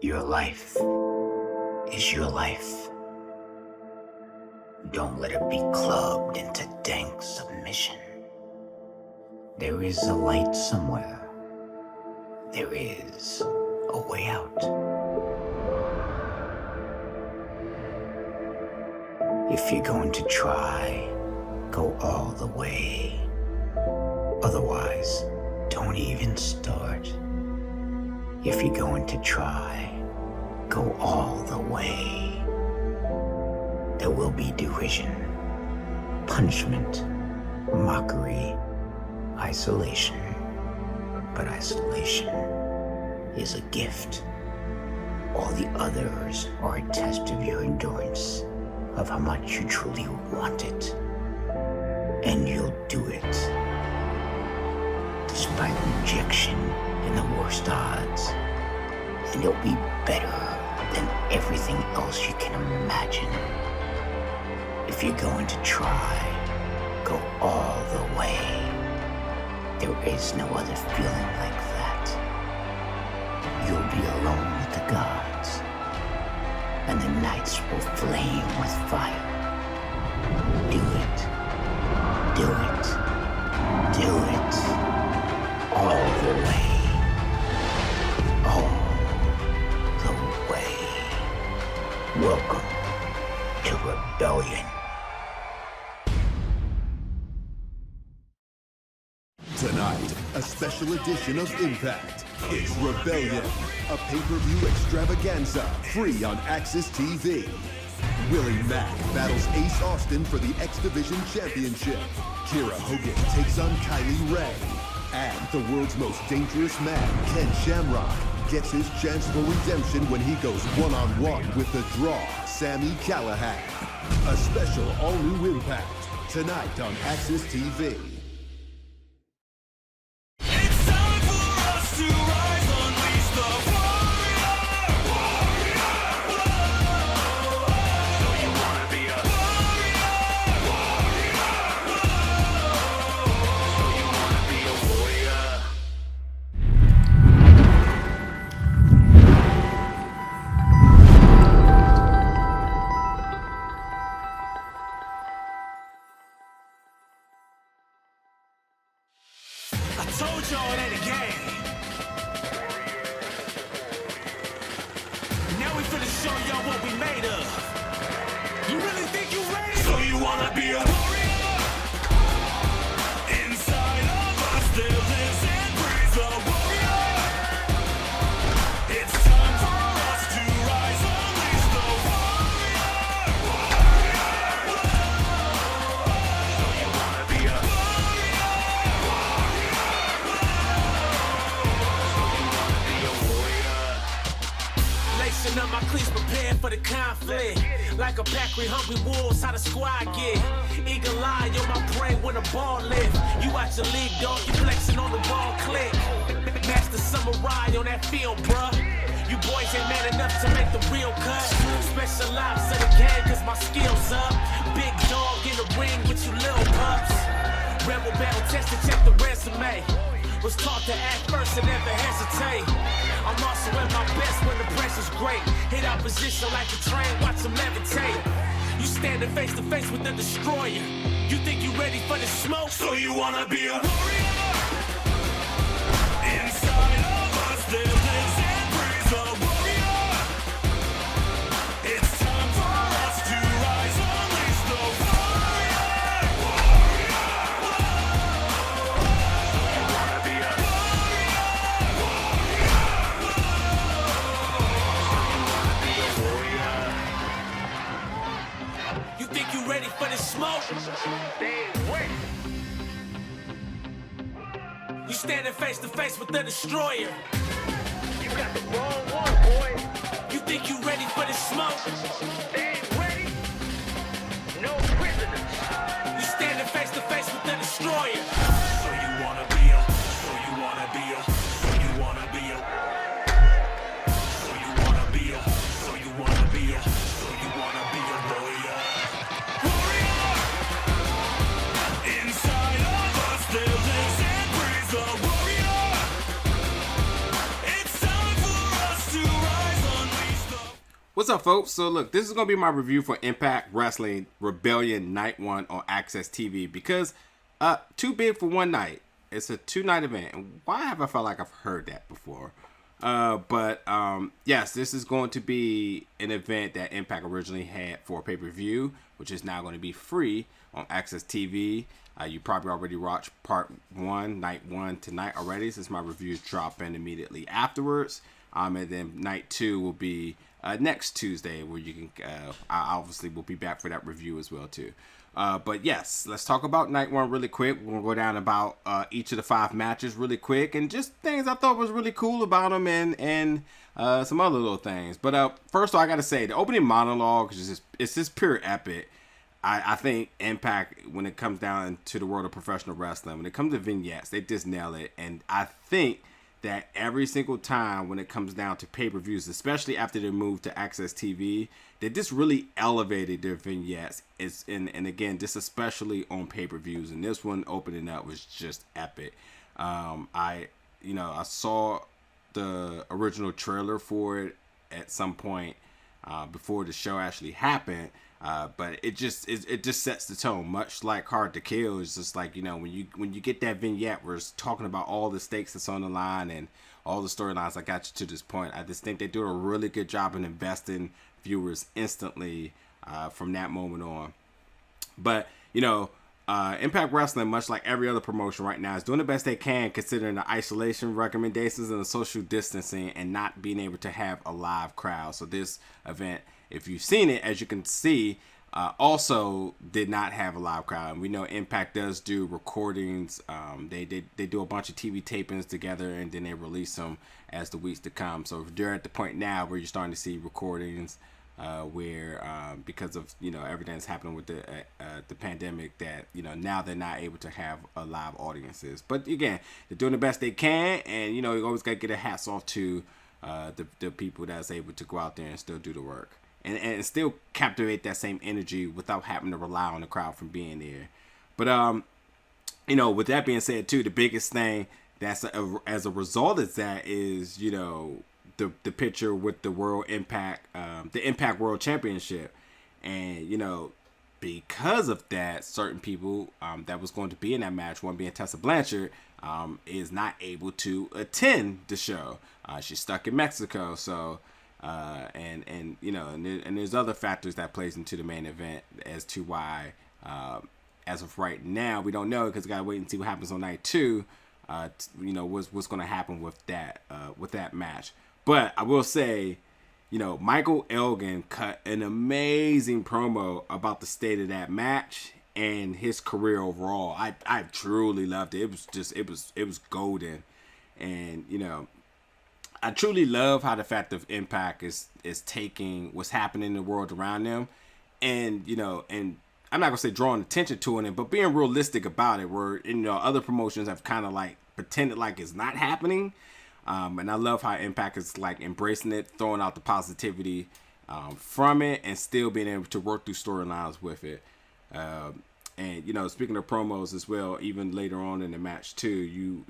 Your life is your life. Don't let it be clubbed into dank submission. There is a light somewhere. There is a way out. If you're going to try, go all the way. Otherwise, don't even start. If you're going to try, go all the way. There will be derision, punishment, mockery, isolation. But isolation is a gift. All the others are a test of your endurance, of how much you truly want it. And you'll do it. Despite rejection and the worst odds. And it'll be better than everything else you can imagine. If you're going to try, go all the way. There is no other feeling like that. You'll be alone with the gods, and the nights will flame with fire. Do it. Do it. Do it. All the way. All the way. Welcome to Rebellion. Tonight, a special edition of Impact. It's Rebellion, a pay-per-view extravaganza, free on AXS TV. Willie Mack battles Ace Austin for the X Division Championship. Kiera Hogan takes on Kylie Rae. And the world's most dangerous man, Ken Shamrock, gets his chance for redemption when he goes one-on-one with the Draw, Sami Callihan. A special all-new Impact, tonight on AXS TV. Told y'all it ain't a game. Now we finna show y'all what we made of. You really think you ready? So you wanna be a warrior? Inside of us there lives and breathes a warrior. It's time for us to rise, unleash the warrior. So you wanna be a lacing up my cleats, prepared for the conflict. Like a pack with hungry wolves, how the squad get. Eagle eye on my brain when the ball lift. You watch the league, dog, you flexing on the ball click. Master samurai on that field, bruh. You boys ain't man enough to make the real cut. Special ops of the game, cause my skills up. Big dog in the ring with you little pups. Rebel battle tested, check the resume. Was taught to act first and never hesitate. I'm also at my best when the pressure's great. Hit opposition like a train, watch them levitate. You standing face to face with the destroyer. You think you ready for the smoke? So you wanna be a warrior? Inside of us there lives and breathes a warrior. It's time for us to rise, unleash the warrior. You think you ready for the smoke? You standing face to face with the destroyer. You got the wrong one, boy. You think you ready for the smoke? They ain't ready. No prisoners. You standing face to face with the destroyer. So you wanna be a, so you wanna be a, so you wanna be a, so you wanna be a, so you wanna be a, so you wanna be a warrior. Warrior! Inside of us there lives and breathes a warrior. It's time for us to rise on. What's up, folks? So look, this is going to be my review for Impact Wrestling Rebellion Night 1 on AXS TV because too big for one night. It's a 2-night event. And why have I felt like I've heard that before? Yes, this is going to be an event that Impact originally had for pay-per-view, which is now going to be free on AXS TV. You probably already watched part 1, night 1 tonight already, since my reviews drop in immediately afterwards. And then night 2 will be next Tuesday, where you can, I obviously will be back for that review as well too. But yes, let's talk about night 1 really quick. We're gonna go down about each of the 5 matches really quick, and just things I thought was really cool about them, and some other little things. But first of all, I gotta say the opening monologue is just pure epic. I think Impact, when it comes down to the world of professional wrestling, when it comes to vignettes, they just nail it, and I think that every single time when it comes down to pay-per-views, especially after they moved to AXS TV, they just really elevated their vignettes. And again, this especially on pay-per-views, and this one opening up was just epic. I saw the original trailer for it at some point before the show actually happened. But it just sets the tone, much like Hard to Kill. It's just like, when you get that vignette where it's talking about all the stakes that's on the line and all the storylines that got you to this point. I just think they do a really good job in investing viewers instantly from that moment on. But Impact Wrestling, much like every other promotion right now, is doing the best they can considering the isolation recommendations and the social distancing and not being able to have a live crowd. So this event, if you've seen it, as you can see, also did not have a live crowd. And we know Impact does do recordings. They do a bunch of TV tapings together, and then they release them as the weeks to come. So they're at the point now where you're starting to see recordings where because of everything that's happening with the pandemic, that now they're not able to have live audiences. But again, they're doing the best they can, and you always got to get a hats off to the people that's able to go out there and still do the work. And still captivate that same energy without having to rely on the crowd from being there. But, with that being said, too, the biggest thing that's as a result of that is, the picture with the World Impact, the Impact World Championship. And, because of that, certain people that was going to be in that match, one being Tessa Blanchard, is not able to attend the show. She's stuck in Mexico, so... And there's other factors that plays into the main event as to why, as of right now, we don't know, because we gotta wait and see what happens on night 2. What's going to happen with that match. But I will say, Michael Elgin cut an amazing promo about the state of that match and his career overall. I truly loved it. It was golden, and I truly love how the fact of Impact is taking what's happening in the world around them, and and I'm not gonna say drawing attention to it, but being realistic about it. Where other promotions have kind of like pretended like it's not happening, and I love how Impact is like embracing it, throwing out the positivity from it, and still being able to work through storylines with it. And speaking of promos as well, even later on in the match too,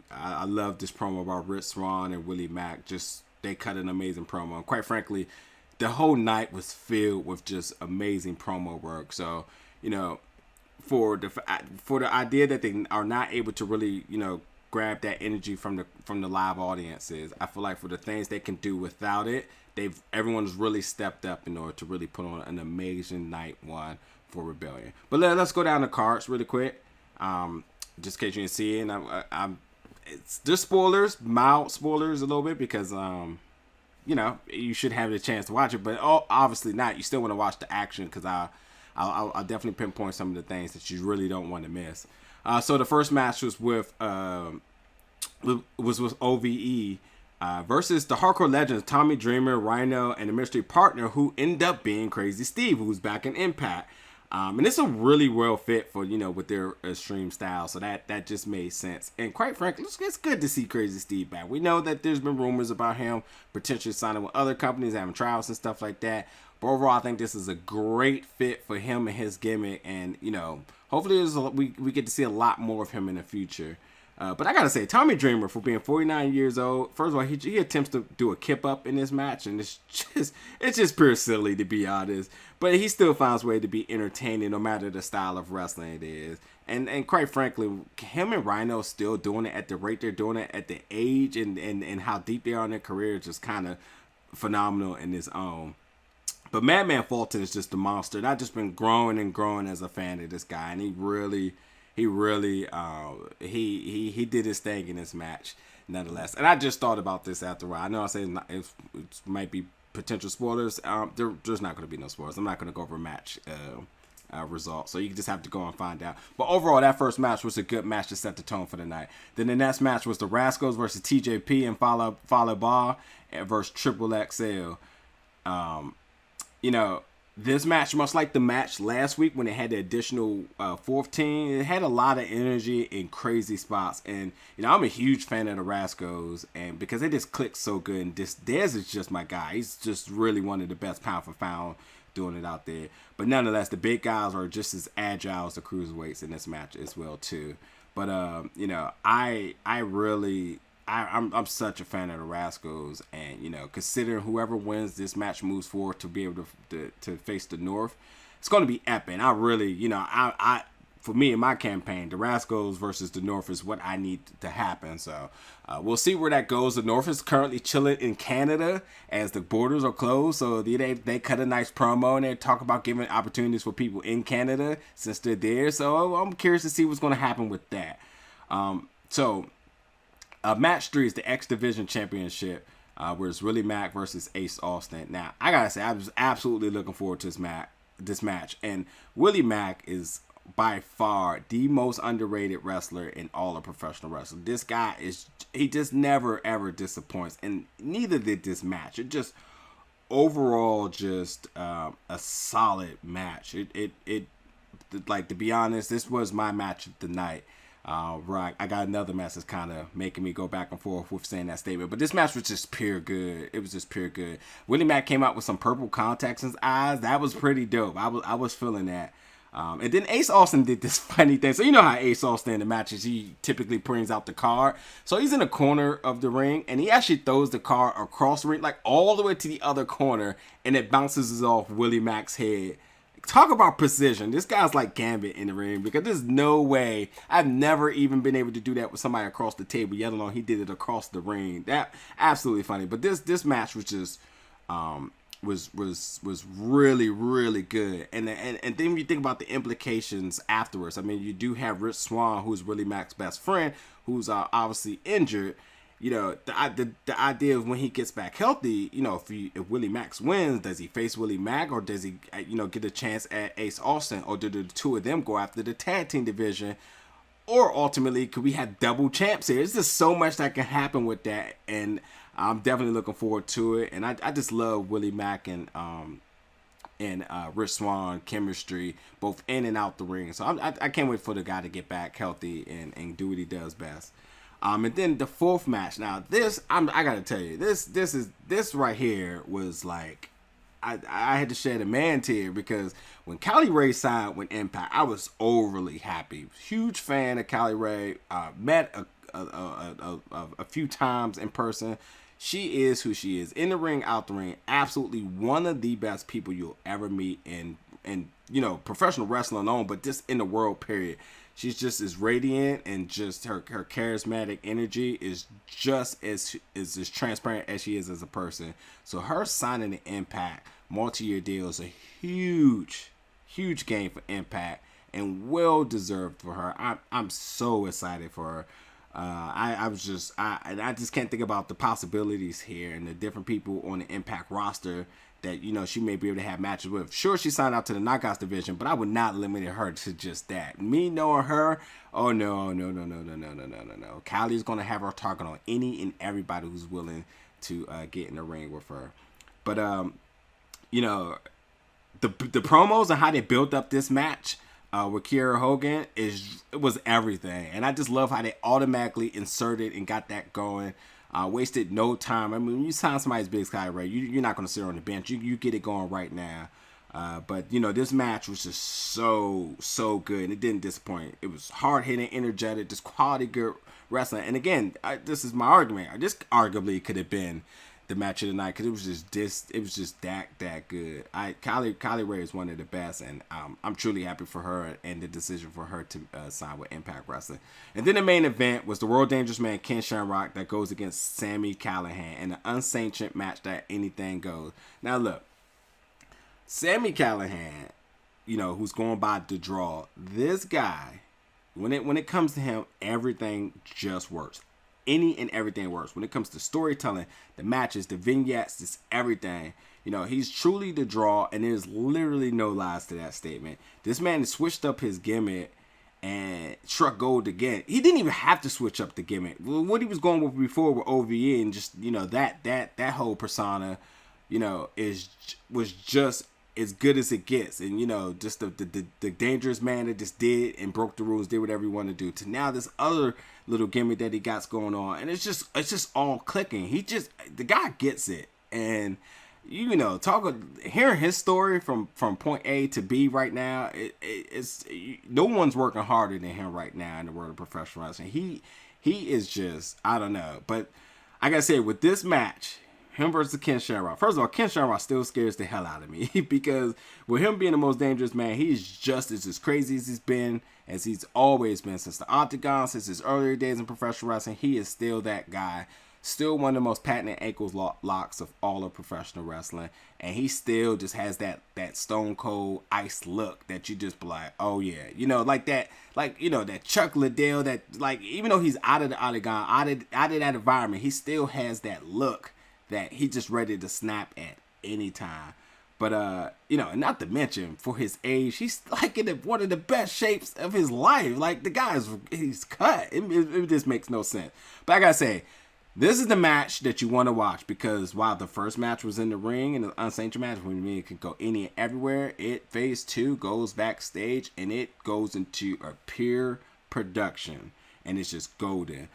I love this promo about Rich Swann and Willie Mack. Just they cut an amazing promo. And quite frankly, the whole night was filled with just amazing promo work. So for the idea that they are not able to really grab that energy from the live audiences, I feel like for the things they can do without it, everyone's really stepped up in order to really put on an amazing night 1 for Rebellion. But let's go down the cards really quick, just in case you didn't see it. And there's spoilers, mild spoilers a little bit, because you should have the chance to watch it, but obviously not. You still want to watch the action, because I'll definitely pinpoint some of the things that you really don't want to miss. So the first match was with OVE versus the Hardcore Legends, Tommy Dreamer, Rhino, and the mystery partner, who end up being Crazy Steve, who's back in Impact. And it's a really well fit for, with their extreme style. So that just made sense. And quite frankly, it's good to see Crazy Steve back. We know that there's been rumors about him potentially signing with other companies, having trials and stuff like that. But overall, I think this is a great fit for him and his gimmick. And, hopefully we get to see a lot more of him in the future. But I gotta say, Tommy Dreamer, for being 49 years old, first of all, he attempts to do a kip up in this match, and it's just pure silly, to be honest. But he still finds a way to be entertaining, no matter the style of wrestling it is. And quite frankly, him and Rhino still doing it at the rate they're doing it, at the age and how deep they are in their career, is just kind of phenomenal in its own. But Madman Fulton is just a monster, and I've just been growing and growing as a fan of this guy, and he really did his thing in this match, nonetheless. And I just thought about this after a while. I know I said it might be potential spoilers. There's not going to be no spoilers. I'm not going to go over match results, so you just have to go and find out. But overall, that first match was a good match to set the tone for the night. Then the next match was the Rascalz versus TJP and Fallah Bahh versus XXXL. This match, much like the match last week when it had the additional fourth team, it had a lot of energy and crazy spots. And, I'm a huge fan of the Rascalz, and because they just click so good. And Dez is just my guy. He's just really one of the best pound for pound doing it out there. But nonetheless, the big guys are just as agile as the cruiserweights in this match as well, too. But, I'm such a fan of the Rascalz, and considering whoever wins this match moves forward to be able to face the North, it's going to be epic. And I really, for me in my campaign, the Rascalz versus the North is what I need to happen. So we'll see where that goes. The North is currently chilling in Canada as the borders are closed. So they cut a nice promo and they talk about giving opportunities for people in Canada since they're there. So I'm curious to see what's going to happen with that. Match 3 is the X Division Championship, where it's Willie Mack versus Ace Austin. Now, I gotta say, I was absolutely looking forward to this match. And Willie Mack is by far the most underrated wrestler in all of professional wrestling. This guy he just never ever disappoints, and neither did this match. It just overall just a solid match. It like, to be honest, this was my match of the night. Right, I got another match that's kind of making me go back and forth with saying that statement. But this match was just pure good. It was just pure good. Willie Mack came out with some purple contacts in his eyes. That was pretty dope. I was feeling that. And then Ace Austin did this funny thing. So you know how Ace Austin in the matches, he typically brings out the card. So he's in the corner of the ring, and he actually throws the card across the ring, like all the way to the other corner, and it bounces off Willie Mack's head. Talk about precision. This guy's like Gambit in the ring, because there's no way. I've never even been able to do that with somebody across the table, yet alone he did it across the ring. That absolutely funny. But this match was just was really, really good. And then when you think about the implications afterwards, I mean, you do have Rich Swann, who's Willie Mack's best friend, who's obviously injured. The idea of when he gets back healthy, if Willie Mack wins, does he face Willie Mack, or does he, get a chance at Ace Austin, or do the two of them go after the tag team division, or ultimately could we have double champs here? There's just so much that can happen with that, and I'm definitely looking forward to it. And I just love Willie Mack and Rich Swann chemistry, both in and out the ring. So I can't wait for the guy to get back healthy and do what he does best. And then the fourth match. Now this, I gotta tell you, this right here was like, I had to shed a man tear, because when Kylie Rae signed with Impact, I was overly happy. Huge fan of Kylie Rae. Met a few times in person. She is who she is, in the ring, out the ring. Absolutely one of the best people you'll ever meet in professional wrestling alone, but just in the world, period. She's just as radiant, and just her charismatic energy is just as transparent as she is as a person. So her signing the Impact multi-year deal is a huge gain for Impact, and well deserved for her. I'm so excited for her. I just can't think about the possibilities here and the different people on the Impact roster that she may be able to have matches with. Sure, she signed out to the Knockouts division, but I would not limit her to just that. Me knowing her, oh no. Kylie's gonna have her target on any and everybody who's willing to get in the ring with her. But the promos and how they built up this match with Kiera Hogan was everything, and I just love how they automatically inserted and got that going. Wasted no time. I mean, when you sign somebody as big as Kylie Rae, you're not going to sit on the bench. You get it going right now. But this match was just so good, and it didn't disappoint. It was hard hitting, energetic, just quality good wrestling. And again, this is my argument. This arguably could have been the match of the night because it was just that good. Kylie Rae is one of the best, and I'm truly happy for her and the decision for her to sign with Impact Wrestling. And then the main event was the World Dangerous Man Ken Shamrock that goes against Sami Callihan in an unsanctioned match that anything goes. Now look, Sami Callihan, you know, who's going by the draw. This guy, when it comes to him, everything just works. Any and everything works. When it comes to storytelling, the matches, the vignettes, just everything. You know, he's truly the draw, and there's literally no lies to that statement. This man switched up his gimmick and struck gold again. He didn't even have to switch up the gimmick. What he was going with before with OVE and just, you know, that whole persona, you know, was just as good as it gets. And, you know, just the dangerous man that just did and broke the rules, did whatever he wanted to do, to now this other little gimmick that he got going on, and it's just all clicking. The guy gets it. And you know, hearing his story from point A to B right now, it's no one's working harder than him right now in the world of professional wrestling. He is just, I don't know. But I gotta say, with this match, him versus Ken Shamrock. First of all, Ken Shamrock still scares the hell out of me because with him being the most dangerous man, he's just as crazy as he's always been since the Octagon, since his earlier days in professional wrestling. He is still that guy, still one of the most patented ankles locks of all of professional wrestling, and he still just has that stone cold ice look that you just be like, oh yeah, you know, like that, like, you know, that Chuck Liddell, that, like, even though he's out of the Octagon, out of that environment, he still has that look that he just ready to snap at any time. But, you know, and not to mention, for his age, he's like in one of the best shapes of his life. Like, the guy he's cut. It just makes no sense. But I gotta say, this is the match that you want to watch, because while the first match was in the ring and the unsanctioned match, when it could go any and everywhere, phase 2 goes backstage and it goes into a pure production, and it's just golden.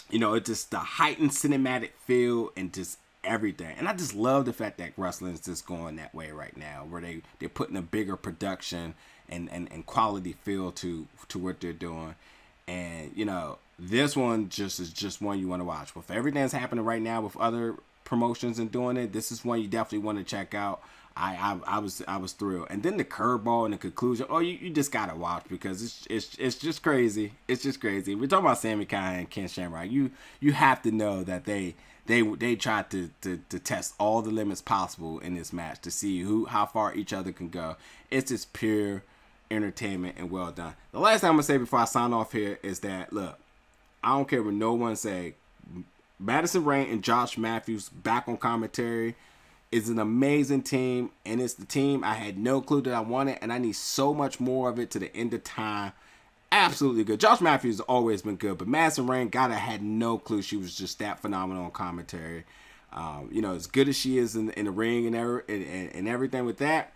You know, it's just the heightened cinematic feel and just everything. And I just love the fact that wrestling is just going that way right now, where they're putting a bigger production and quality feel to what they're doing. And, you know, this one is just one you want to watch. With everything that's happening right now with other promotions and doing it, this is one you definitely want to check out. I was thrilled. And then the curveball and the conclusion, you just gotta watch, because it's just crazy. It's just crazy. We're talking about Sami Callihan and Ken Shamrock. You have to know that they tried to test all the limits possible in this match to see how far each other can go. It's just pure entertainment and well done. The last thing I'm gonna say before I sign off here is that, look, I don't care what no one say, Madison Rayne and Josh Matthews back on commentary is an amazing team, and it's the team I had no clue that I wanted, and I need so much more of it to the end of time. Absolutely good. Josh Matthews has always been good, but Madison Rayne, God, I had no clue she was just that phenomenal on commentary. You know, as good as she is in the ring and everything with that,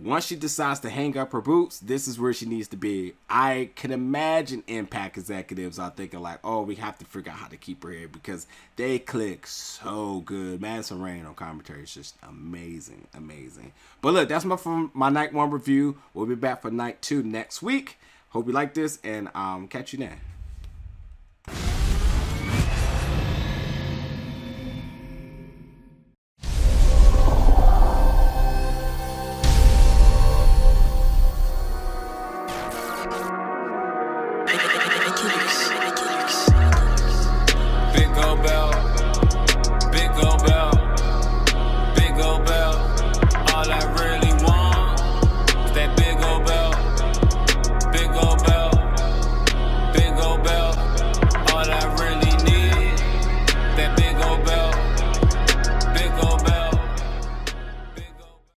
once she decides to hang up her boots, this is where she needs to be. I can imagine Impact executives are thinking like, oh, we have to figure out how to keep her here, because they click so good. Madison Rayne on commentary is just amazing. But look, that's my night 1 review. We'll be back for night 2 next week. Hope you like this, and catch you then.